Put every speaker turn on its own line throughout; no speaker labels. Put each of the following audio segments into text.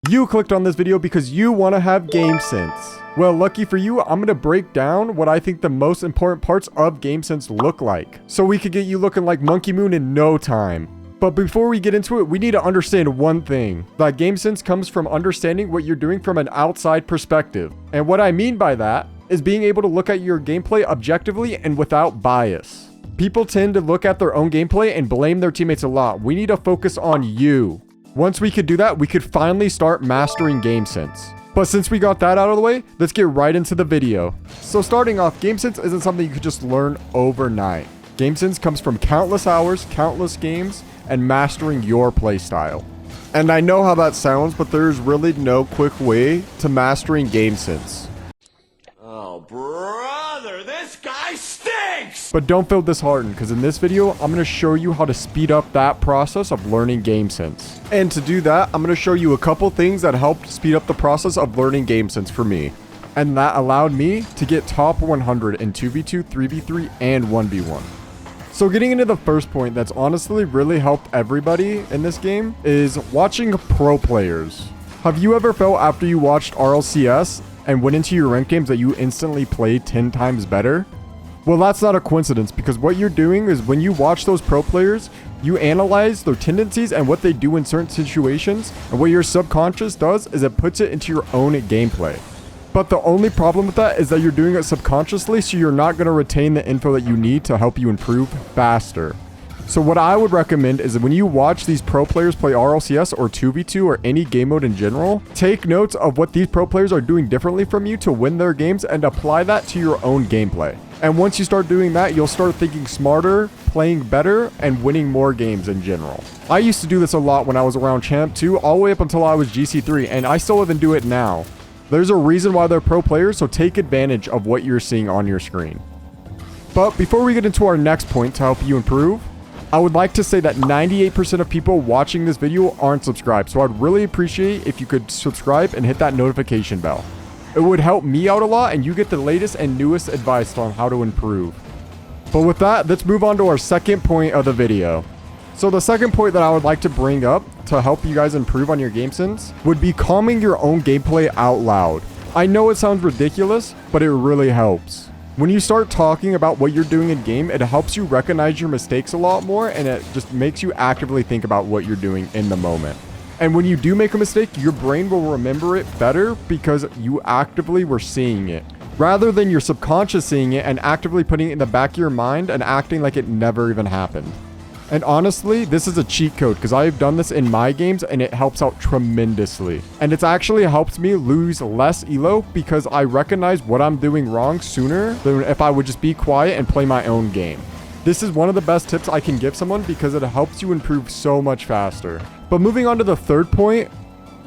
You clicked on this video because you want to have Gamesense. Well, lucky for you, I'm going to break down what I think the most important parts of Gamesense look like, so we could get you looking like Monkey Moon in no time. But before we get into it, we need to understand one thing. That Gamesense comes from understanding what you're doing from an outside perspective. And what I mean by that is being able to look at your gameplay objectively and without bias. People tend to look at their own gameplay and blame their teammates a lot. We need to focus on you. Once we could do that, we could finally start mastering Gamesense. But since we got that out of the way, let's get right into the video. So starting off, Gamesense isn't something you could just learn overnight. Gamesense comes from countless hours, countless games, and mastering your playstyle. And I know how that sounds, but there's really no quick way to mastering Gamesense.
Oh, brother, this guy stinks!
But don't feel disheartened, because in this video, I'm going to show you how to speed up that process of learning Gamesense. And to do that, I'm going to show you a couple things that helped speed up the process of learning Gamesense for me. And that allowed me to get top 100 in 2v2, 3v3, and 1v1. So getting into the first point that's honestly really helped everybody in this game is watching pro players. Have you ever felt after you watched RLCS and went into your ranked games that you instantly played 10 times better? Well, that's not a coincidence, because what you're doing is when you watch those pro players, you analyze their tendencies and what they do in certain situations, and what your subconscious does is it puts it into your own gameplay. But the only problem with that is that you're doing it subconsciously, so you're not going to retain the info that you need to help you improve faster. So what I would recommend is that when you watch these pro players play RLCS or 2v2 or any game mode in general, take notes of what these pro players are doing differently from you to win their games and apply that to your own gameplay. And once you start doing that, you'll start thinking smarter, playing better, and winning more games in general. I used to do this a lot when I was around Champ 2 all the way up until I was GC3, and I still even do it now. There's a reason why they're pro players, so take advantage of what you're seeing on your screen. But before we get into our next point to help you improve, I would like to say that 98% of people watching this video aren't subscribed, so I'd really appreciate if you could subscribe and hit that notification bell. It would help me out a lot, and you get the latest and newest advice on how to improve. But with that, let's move on to our second point of the video. So the second point that I would like to bring up to help you guys improve on your Gamesense would be calming your own gameplay out loud. I know it sounds ridiculous, but it really helps. When you start talking about what you're doing in game, it helps you recognize your mistakes a lot more, and it just makes you actively think about what you're doing in the moment. And when you do make a mistake, your brain will remember it better because you actively were seeing it, rather than your subconscious seeing it and actively putting it in the back of your mind and acting like it never even happened. And honestly, this is a cheat code because I've done this in my games and it helps out tremendously. And it's actually helped me lose less elo because I recognize what I'm doing wrong sooner than if I would just be quiet and play my own game. This is one of the best tips I can give someone because it helps you improve so much faster. But moving on to the third point.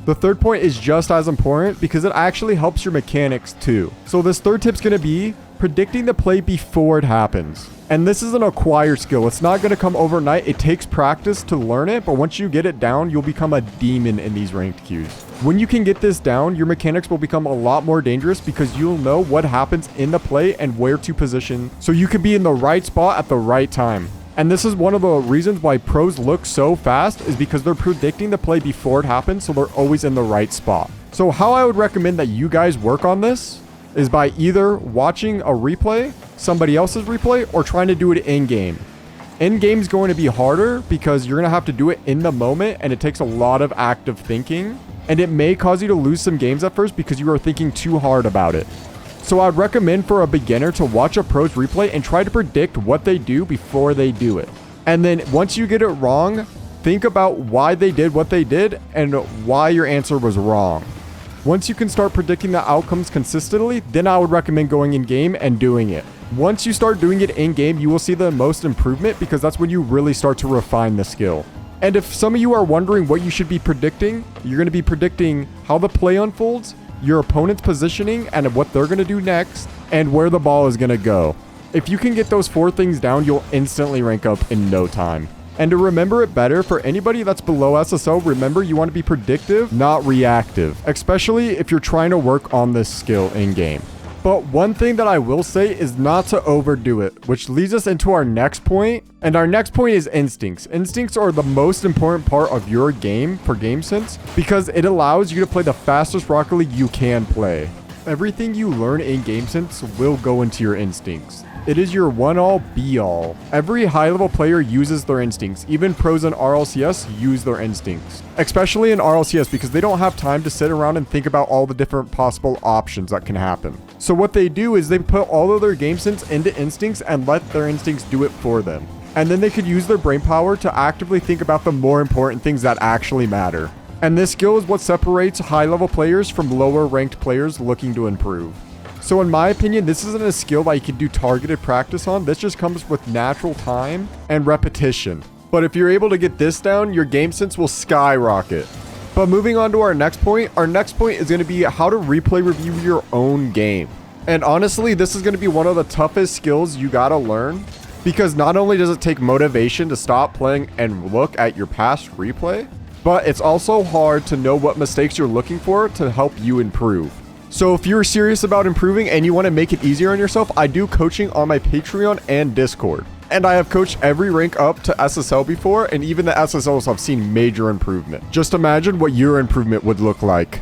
The third point is just as important because it actually helps your mechanics too. So this third tip's going to be predicting the play before it happens. And this is an acquired skill. It's not going to come overnight. It takes practice to learn it, but once you get it down, you'll become a demon in these ranked queues. When you can get this down, your mechanics will become a lot more dangerous because you'll know what happens in the play and where to position, so you can be in the right spot at the right time. And this is one of the reasons why pros look so fast, is because they're predicting the play before it happens, so they're always in the right spot. So how I would recommend that you guys work on this is by either watching a replay, somebody else's replay, or trying to do it in-game. In-game is going to be harder because you're going to have to do it in the moment, and it takes a lot of active thinking, and it may cause you to lose some games at first because you are thinking too hard about it. So I'd recommend for a beginner to watch a pro's replay and try to predict what they do before they do it. And then once you get it wrong, think about why they did what they did and why your answer was wrong. Once you can start predicting the outcomes consistently, then I would recommend going in game and doing it. Once you start doing it in game, you will see the most improvement because that's when you really start to refine the skill. And if some of you are wondering what you should be predicting, you're going to be predicting how the play unfolds, your opponent's positioning and what they're going to do next, and where the ball is going to go. If you can get those 4 things down, you'll instantly rank up in no time. And to remember it better, for anybody that's below SSO, remember you want to be predictive, not reactive, especially if you're trying to work on this skill in game. But one thing that I will say is not to overdo it, which leads us into our next point. And our next point is instincts. Instincts are the most important part of your game for Gamesense because it allows you to play the fastest Rocket League you can play. Everything you learn in Gamesense will go into your instincts. It is your one-all, be-all. Every high-level player uses their instincts. Even pros in RLCS use their instincts. Especially in RLCS because they don't have time to sit around and think about all the different possible options that can happen. So what they do is they put all of their Gamesense into instincts and let their instincts do it for them. And then they could use their brain power to actively think about the more important things that actually matter. And this skill is what separates high-level players from lower-ranked players looking to improve. So in my opinion, this isn't a skill that you can do targeted practice on. This just comes with natural time and repetition. But if you're able to get this down, your Gamesense will skyrocket. But moving on to our next point is going to be how to replay review your own game. And honestly, this is going to be one of the toughest skills you got to learn because not only does it take motivation to stop playing and look at your past replay, but it's also hard to know what mistakes you're looking for to help you improve. So if you're serious about improving and you want to make it easier on yourself, I do coaching on my Patreon and Discord. And I have coached every rank up to SSL before, and even the SSLs have seen major improvement. Just imagine what your improvement would look like.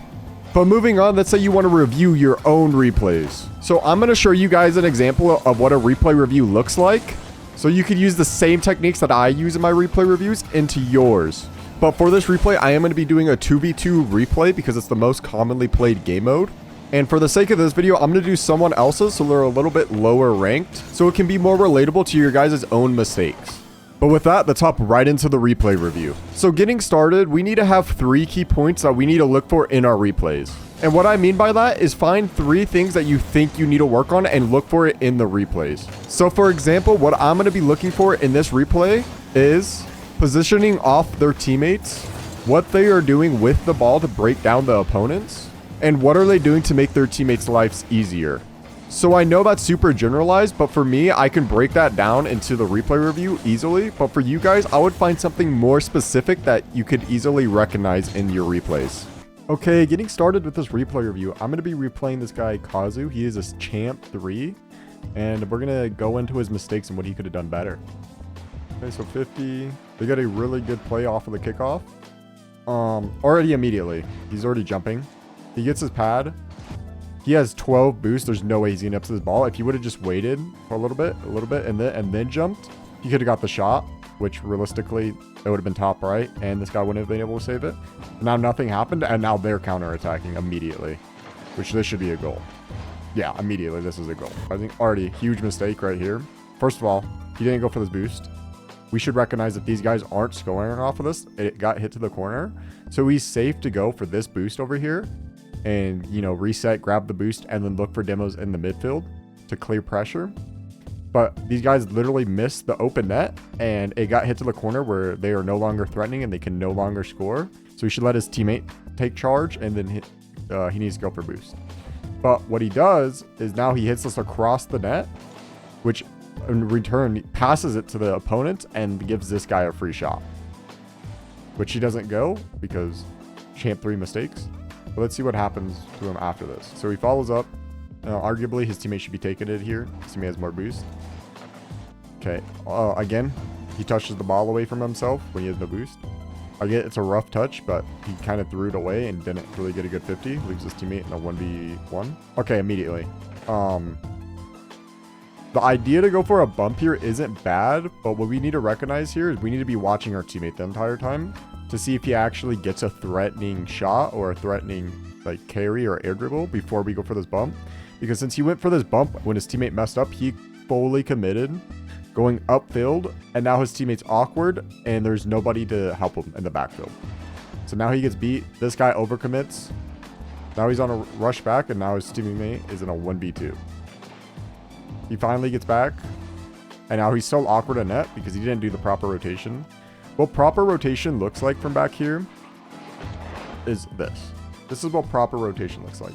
But moving on, let's say you want to review your own replays. So I'm going to show you guys an example of what a replay review looks like. So you could use the same techniques that I use in my replay reviews into yours. But for this replay, I am going to be doing a 2v2 replay because it's the most commonly played game mode. And for the sake of this video, I'm going to do someone else's so they're a little bit lower ranked, so it can be more relatable to your guys' own mistakes. But with that, let's hop right into the replay review. So getting started, we need to have 3 key points that we need to look for in our replays. And what I mean by that is find 3 things that you think you need to work on and look for it in the replays. So for example, what I'm going to be looking for in this replay is positioning off their teammates, what they are doing with the ball to break down the opponents, and what are they doing to make their teammates' lives easier. So I know that's super generalized, but for me, I can break that down into the replay review easily. But for you guys, I would find something more specific that you could easily recognize in your replays. Okay, getting started with this replay review, I'm going to be replaying this guy, Kazu. He is a champ 3, and we're going to go into his mistakes and what he could have done better. Okay, so 50. They got a really good play off of the kickoff. Already immediately. He's already jumping. He gets his pad. He has 12 boosts. There's no way he's going to up to this ball. If he would have just waited for a little bit, and then jumped, he could have got the shot, which realistically, it would have been top right, and this guy wouldn't have been able to save it. Now nothing happened, and now they're counterattacking immediately, which this should be a goal. Yeah, immediately, this is a goal. I think already huge mistake right here. First of all, he didn't go for this boost. We should recognize that these guys aren't scoring off of this. It got hit to the corner. So he's safe to go for this boost over here. And, you know, reset, grab the boost, and then look for demos in the midfield to clear pressure. But these guys literally missed the open net, and it got hit to the corner where they are no longer threatening and they can no longer score. So he should let his teammate take charge, and then he needs to go for boost. But what he does is now he hits this across the net, which in return passes it to the opponent and gives this guy a free shot. Which he doesn't go because champ 3 mistakes. But let's see what happens to him after this. So he follows up. Arguably, his teammate should be taking it here. His teammate has more boost. Okay. Again, he touches the ball away from himself when he has no boost. Again, it's a rough touch, but he kind of threw it away and didn't really get a good 50. Leaves his teammate in a 1v1. Okay, immediately. The idea to go for a bump here isn't bad, but what we need to recognize here is we need to be watching our teammate the entire time to see if he actually gets a threatening shot or a threatening like carry or air dribble before we go for this bump. Because since he went for this bump when his teammate messed up, he fully committed going upfield, and now his teammate's awkward and there's nobody to help him in the backfield. So now he gets beat. This guy overcommits. Now he's on a rush back, and now his teammate is in a 1v2. He finally gets back, and now he's still awkward at net because he didn't do the proper rotation. What proper rotation looks like from back here is this. This is what proper rotation looks like.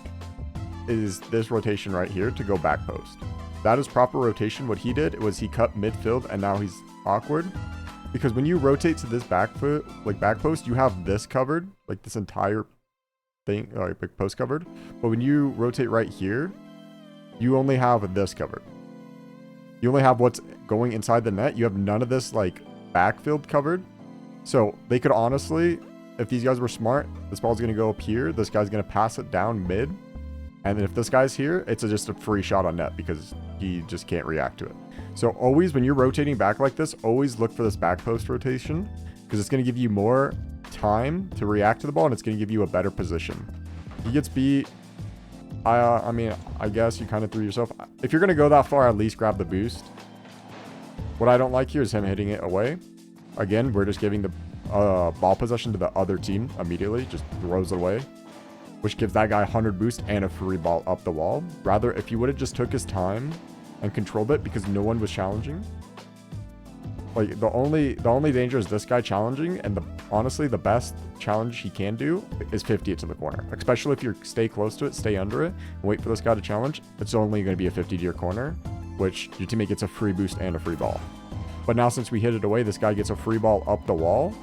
Is this rotation right here to go back post. That is proper rotation. What he did was he cut midfield, and now he's awkward. Because when you rotate to this back post, you have this covered, like this entire thing, like post covered. But when you rotate right here, you only have this covered. You only have what's going inside the net. You have none of this like backfield covered. So they could honestly, if these guys were smart, this ball's going to go up here. This guy's going to pass it down mid. And then if this guy's here, it's just a free shot on net because he just can't react to it. So always when you're rotating back like this, always look for this back post rotation because it's going to give you more time to react to the ball and it's going to give you a better position. He gets beat. I mean, I guess you kind of threw yourself. If you're going to go that far, at least grab the boost. What I don't like here is him hitting it away. Again, we're just giving the ball possession to the other team immediately. Just throws it away, which gives that guy 100 boost and a free ball up the wall. Rather, if he would have just took his time and controlled it because no one was challenging. Like, the only danger is this guy challenging, and honestly, the best challenge he can do is 50 it to the corner. Especially if you stay close to it, stay under it, and wait for this guy to challenge. It's only going to be a 50 to your corner, which your teammate gets a free boost and a free ball. But now since we hit it away, this guy gets a free ball up the wall,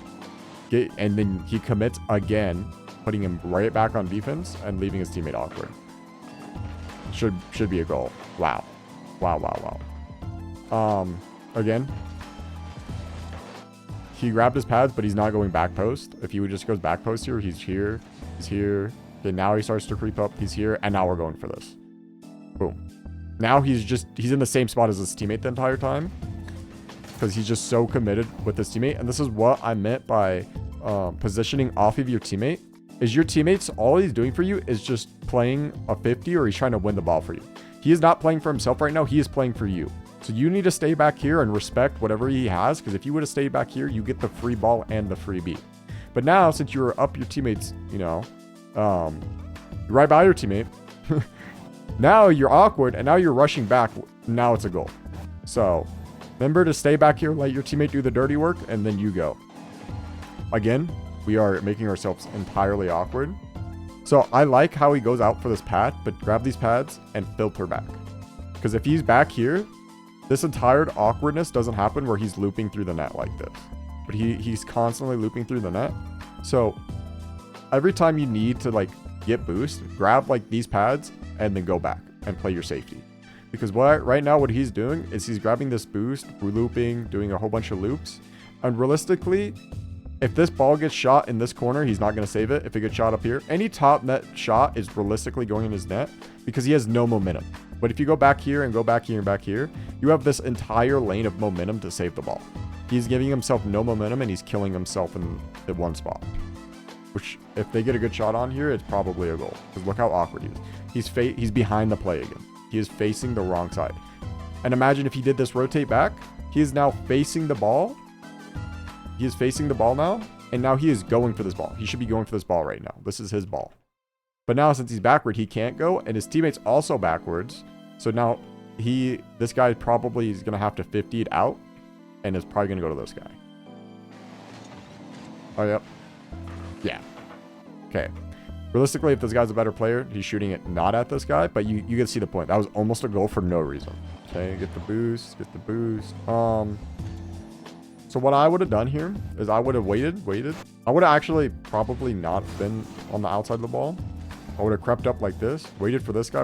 and then he commits again, putting him right back on defense and leaving his teammate awkward. Should be a goal. Wow. Again, he grabbed his pads, but he's not going back post. If he would just goes back post here, he's here. Okay, now he starts to creep up. He's here, and now we're going for this. Boom. Now he's in the same spot as his teammate the entire time because he's just so committed with his teammate. And this is what I meant by positioning off of your teammate. Is your teammates, all he's doing for you is just playing a 50 or he's trying to win the ball for you. He is not playing for himself right now. He is playing for you. So you need to stay back here and respect whatever he has, because if you would have stayed back here, you get the free ball and the free beat. But now, since you're up your teammates, right by your teammate, now you're awkward, and now you're rushing back. Now it's a goal. So remember to stay back here, let your teammate do the dirty work, and then you go. Again, we are making ourselves entirely awkward. So I like how he goes out for this pad, but grab these pads and filter back. Because if he's back here, this entire awkwardness doesn't happen where he's looping through the net like this. But he's constantly looping through the net. So every time you need to like get boost, grab like these pads and then go back and play your safety. Because right now what he's doing is he's grabbing this boost, looping, doing a whole bunch of loops. And realistically, if this ball gets shot in this corner, he's not going to save it. If it gets shot up here, any top net shot is realistically going in his net because he has no momentum. But if you go back here and go back here and back here, you have this entire lane of momentum to save the ball. He's giving himself no momentum and he's killing himself in the one spot. Which, if they get a good shot on here, it's probably a goal. Because look how awkward he is. He's behind the play again. He is facing the wrong side. And imagine if he did this rotate back, he is now facing the ball. He is facing the ball now, and now he is going for this ball. He should be going for this ball right now. This is his ball. But now since he's backward, he can't go, and his teammate's also backwards. So now this guy probably is going to have to 50 it out, and is probably going to go to this guy. Oh, yep. Yeah. Okay. Realistically, if this guy's a better player, he's shooting it not at this guy, but you can see the point. That was almost a goal for no reason. Okay, get the boost, So what I would have done here is I would have waited. I would have actually probably not been on the outside of the ball. I would have crept up like this, waited for this guy,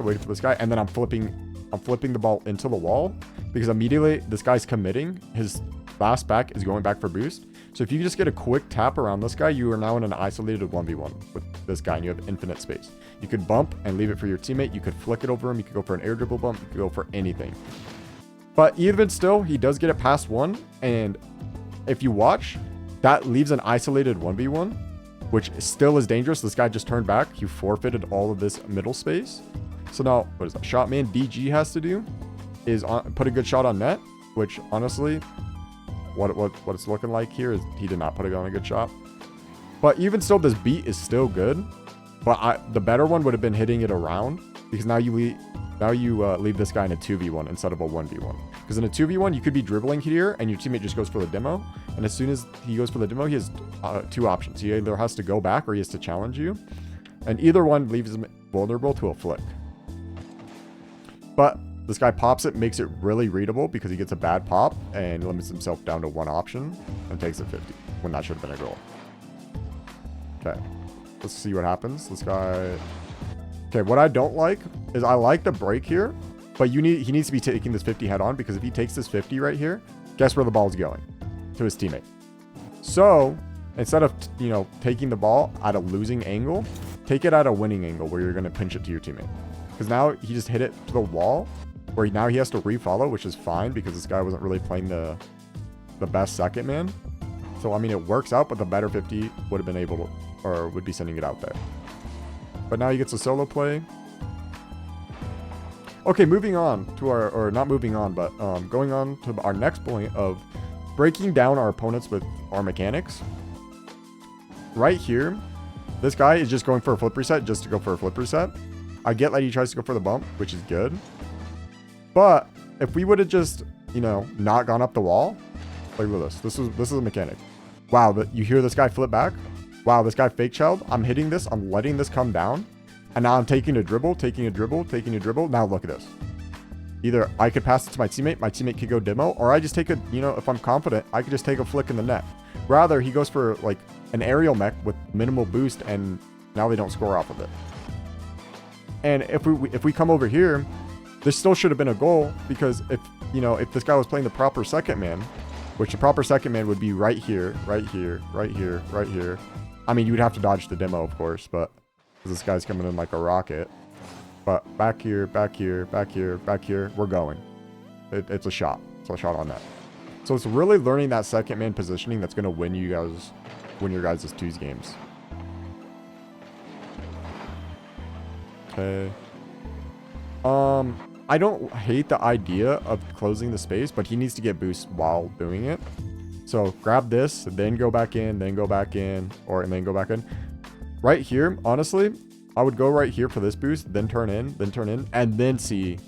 and then I'm flipping the ball into the wall because immediately this guy's committing. His last back is going back for boost. So if you just get a quick tap around this guy, you are now in an isolated 1v1 with this guy and you have infinite space. You could bump and leave it for your teammate. You could flick it over him. You could go for an air dribble bump. You could go for anything. But even still, he does get it past one, and if you watch, that leaves an isolated 1v1, which still is dangerous. This guy just turned back. He forfeited all of this middle space. So now, what is that? Shot man DG has to do is put a good shot on net, which honestly, what it's looking like here is he did not put on a good shot. But even still, this beat is still good. But the better one would have been hitting it around, because now you leave this guy in a 2v1 instead of a 1v1. Because in a 2v1, you could be dribbling here, and your teammate just goes for the demo. And as soon as he goes for the demo, he has two options. He either has to go back or he has to challenge you. And either one leaves him vulnerable to a flick. But this guy pops it, makes it really readable because he gets a bad pop and limits himself down to one option and takes it 50 when that should have been a goal. Okay, let's see what happens. This guy... Okay, what I don't like is I like the break here, But he needs to be taking this 50 head on, because if he takes this 50 right here, guess where the ball's going? To his teammate. So instead of, you know, taking the ball at a losing angle, take it at a winning angle where you're going to pinch it to your teammate. Because now he just hit it to the wall, where now he has to refollow, which is fine because this guy wasn't really playing the best second man. So, I mean, it works out, but the better 50 would have been able to, or would be sending it out there. But now he gets a solo play. Okay, moving on to our, or not moving on, but going on to our next point of breaking down our opponents with our mechanics. Right here, this guy is just going for a flip reset just to go for a flip reset. I get that he tries to go for the bump, which is good. But if we would have just, you know, not gone up the wall, look at this. This is a mechanic. Wow, you hear this guy flip back? Wow, this guy fake shelled. I'm hitting this. I'm letting this come down. And now I'm taking a dribble, taking a dribble, taking a dribble. Now look at this. Either I could pass it to my teammate could go demo, or I just take a, you know, if I'm confident, I could just take a flick in the net. Rather, he goes for like an aerial mech with minimal boost, and now they don't score off of it. And if we come over here, this still should have been a goal, because if, you know, if this guy was playing the proper second man, which the proper second man would be right here, right here, right here, right here. I mean, you would have to dodge the demo, of course, but this guy's coming in like a rocket. But back here, back here, back here, back here, we're going. It's a shot. It's a shot on net. So it's really learning that second man positioning that's going to win your guys' twos games. Okay. I don't hate the idea of closing the space, but he needs to get boost while doing it. So grab this, then go back in, then go back in, and then go back in. Right here, honestly, I would go right here for this boost, then turn in, and then see,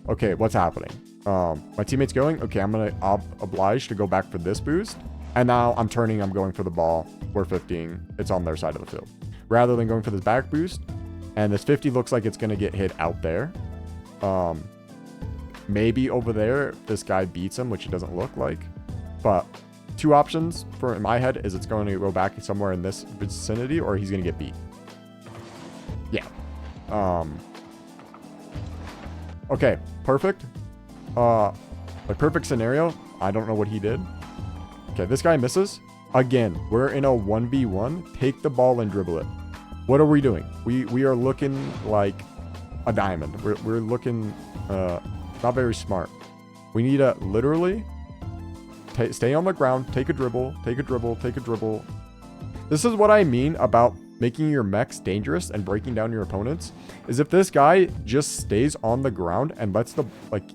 okay, what's happening? My teammate's going, okay, I'm going to oblige to go back for this boost. And now I'm turning, I'm going for the ball. We're 15. It's on their side of the field. Rather than going for this back boost, and this 50 looks like it's going to get hit out there. Maybe over there, if this guy beats him, which it doesn't look like. But two options for in my head is it's going to go back somewhere in this vicinity, or he's going to get beat. Yeah. Okay, perfect. A perfect scenario. I don't know what he did. Okay, this guy misses. Again, we're in a 1v1. Take the ball and dribble it. What are we doing? We are looking like a diamond. We're looking not very smart. We need to literally stay on the ground, take a dribble, take a dribble, take a dribble. This is what I mean about making your mechs dangerous and breaking down your opponents, is if this guy just stays on the ground and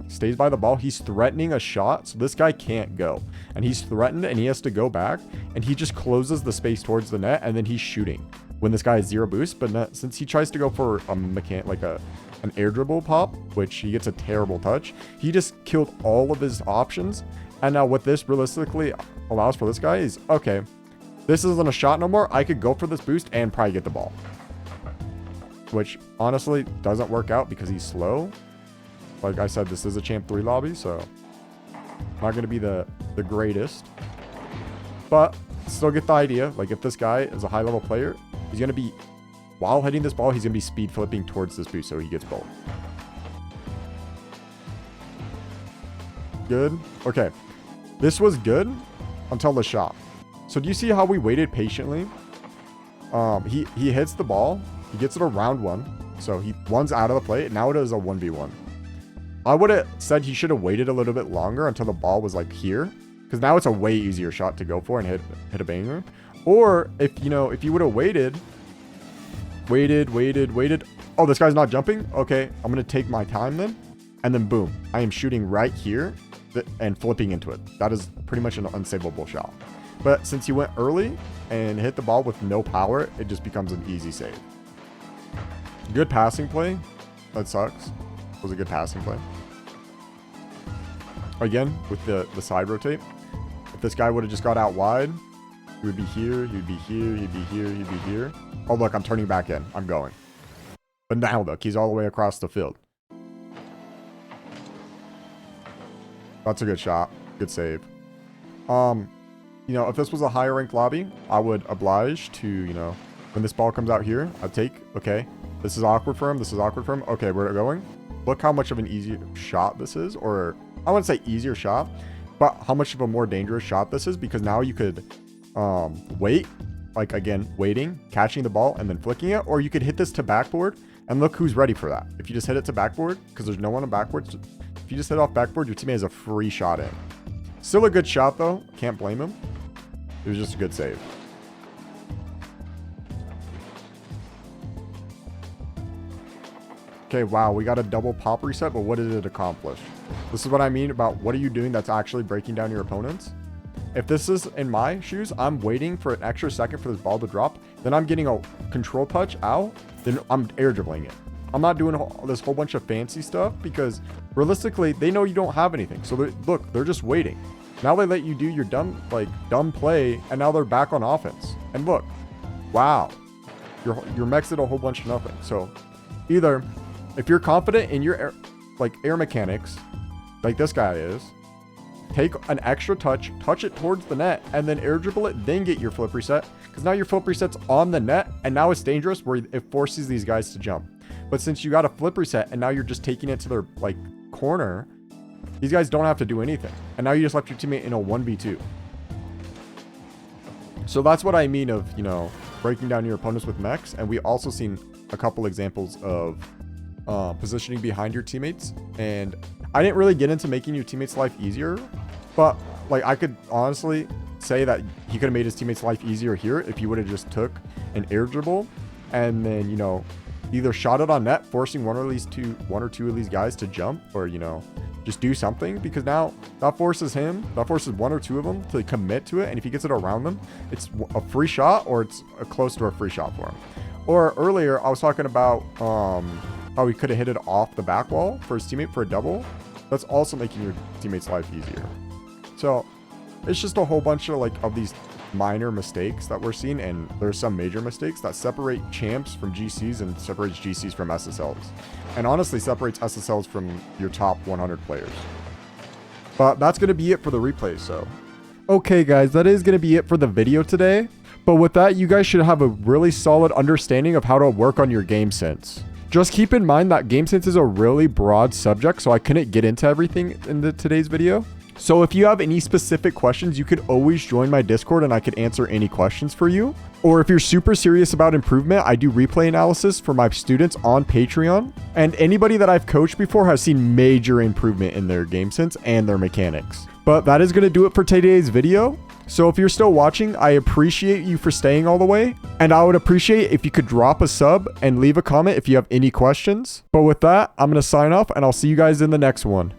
stays by the ball, he's threatening a shot, so this guy can't go. And he's threatened and he has to go back, and he just closes the space towards the net, and then he's shooting when this guy has zero boost. But since he tries to go for an air dribble pop, which he gets a terrible touch, he just killed all of his options. And now what this realistically allows for this guy is, okay, this isn't a shot no more. I could go for this boost and probably get the ball. Which honestly doesn't work out because he's slow. Like I said, this is a Champ 3 lobby, so not going to be the greatest. But still get the idea. Like if this guy is a high level player, he's going to be, while hitting this ball, he's going to be speed flipping towards this boost, so he gets both. Good. Okay. This was good until the shot. So do you see how we waited patiently? He hits the ball. He gets it around one. So he runs out of the play. Now it is a 1v1. I would have said he should have waited a little bit longer until the ball was like here. Because now it's a way easier shot to go for and hit a banger. Or if you would have waited. Oh, this guy's not jumping? Okay, I'm going to take my time then. And then boom, I am shooting right here and flipping into it. That is pretty much an unsavable shot. But since he went early and hit the ball with no power, it just becomes an easy save. Good passing play. That sucks. It was a good passing play. Again, with the side rotate. If this guy would have just got out wide, he would be here, he'd be here, he'd be here, he'd be here. Oh, look, I'm turning back in. I'm going. But now, look, he's all the way across the field. That's a good shot. Good save. If this was a higher ranked lobby, I would oblige to, when this ball comes out here, I'd take, okay, this is awkward for him. This is awkward for him. Okay, we're going. look how much of an easy shot this is, or I wouldn't say easier shot, but how much of a more dangerous shot this is, because now you could wait, like again, waiting, catching the ball and then flicking it, or you could hit this to backboard and look who's ready for that. If you just hit it to backboard, because there's no one on backboard, if you just hit off backboard, your teammate has a free shot in. Still a good shot though, can't blame him. It was just a good save. Okay, wow, we got a double pop reset, but what did it accomplish? This is what I mean about what are you doing that's actually breaking down your opponents. If this is in my shoes, I'm waiting for an extra second for this ball to drop, then I'm getting a control touch out, then I'm air dribbling it. I'm not doing this whole bunch of fancy stuff because realistically, they know you don't have anything. So look, they're just waiting. Now they let you do your dumb play, and now they're back on offense. And look, wow, your mechs did a whole bunch of nothing. So either if you're confident in your air mechanics, like this guy is, take an extra touch it towards the net, and then air dribble it, then get your flip reset. Because now your flip reset's on the net, and now it's dangerous where it forces these guys to jump. But since you got a flip reset, and now you're just taking it to their corner, these guys don't have to do anything. And now you just left your teammate in a 1v2. So that's what I mean of, breaking down your opponents with mechs. And we also seen a couple examples of positioning behind your teammates. And I didn't really get into making your teammates' life easier, but I could honestly say that he could have made his teammates' life easier here if he would have just took an air dribble and then, either shot it on net, forcing one or two of these guys to jump, or, just do something, because now that forces one or two of them to commit to it. And if he gets it around them, it's a free shot, or it's close to a free shot for him. Or earlier, I was talking about how he could have hit it off the back wall for his teammate for a double. That's also making your teammate's life easier. So it's just a whole bunch of these minor mistakes that we're seeing, and there's some major mistakes that separate champs from GCs and separates GCs from SSLs, and honestly separates SSLs from your top 100 players. But that's going to be it for the replay. So okay guys, that is going to be it for the video today. But with that, you guys should have a really solid understanding of how to work on your game sense. Just keep in mind that game sense is a really broad subject, so I couldn't get into everything in today's video. So if you have any specific questions, you could always join my Discord and I could answer any questions for you. Or if you're super serious about improvement, I do replay analysis for my students on Patreon. And anybody that I've coached before has seen major improvement in their game sense and their mechanics. But that is going to do it for today's video. So if you're still watching, I appreciate you for staying all the way. And I would appreciate if you could drop a sub and leave a comment if you have any questions. But with that, I'm going to sign off and I'll see you guys in the next one.